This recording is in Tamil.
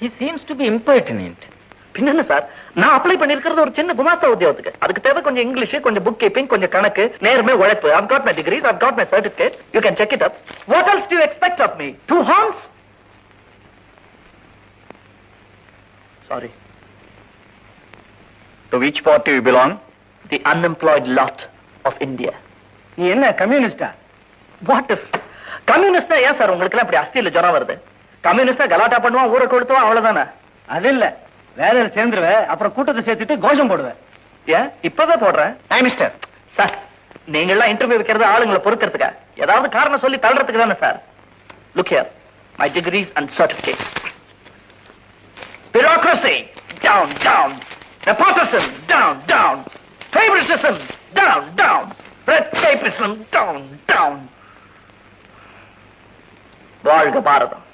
He seems to be impertinent. பின்ன சார், நான் அப்ளை பண்ணிருக்கிறது ஒரு சின்ன குமாஸ்தா உத்தியோகத்துக்கு. அதுக்கு தேவை கொஞ்சம் இங்கிலீஷ், கொஞ்சம் புக் கீப்பிங், கொஞ்சம் கணக்கு, நேர்மை, உழைப்பு. I've got my degrees, I've got my certificate. You can check it up. What else do you expect of me? 2 horns? Sorry. To which party you belong? The unemployed lot of India. நீ என்ன கம்யூனிஸ்டா? What if? கம்யூனிஸ்டா ஏன் சார் உங்களுக்கு எல்லாம் இப்படி அஸ்தியில ஜுரம் வருது? கம்யூனிஸ்டா கலாட்டா பண்ணுவான், ஊரை கொளுத்துவான், அவ்வளவுதானே? அது இல்ல, வேலையில சேர்ந்துருவ, அப்புறம் கூட்டத்தை சேர்த்துட்டு கோஷம் போடுவேன். ஏன் இப்பவே போடுறேன்? மிஸ்டர் சார், நீங்க எல்லாம் இன்டர்வியூ வைக்கிறது ஆளுங்களை பொறுக்கிறதுக்கா? ஏதாவது காரணம் சொல்லி தள்ளுறதுக்கு தானே sir? Look here, my degrees and certificates. Bureaucracy, down, down. Nepotism, down, down. Favoritism, down, down. Red tapeism, down, down. வாழ்க பாரதம்.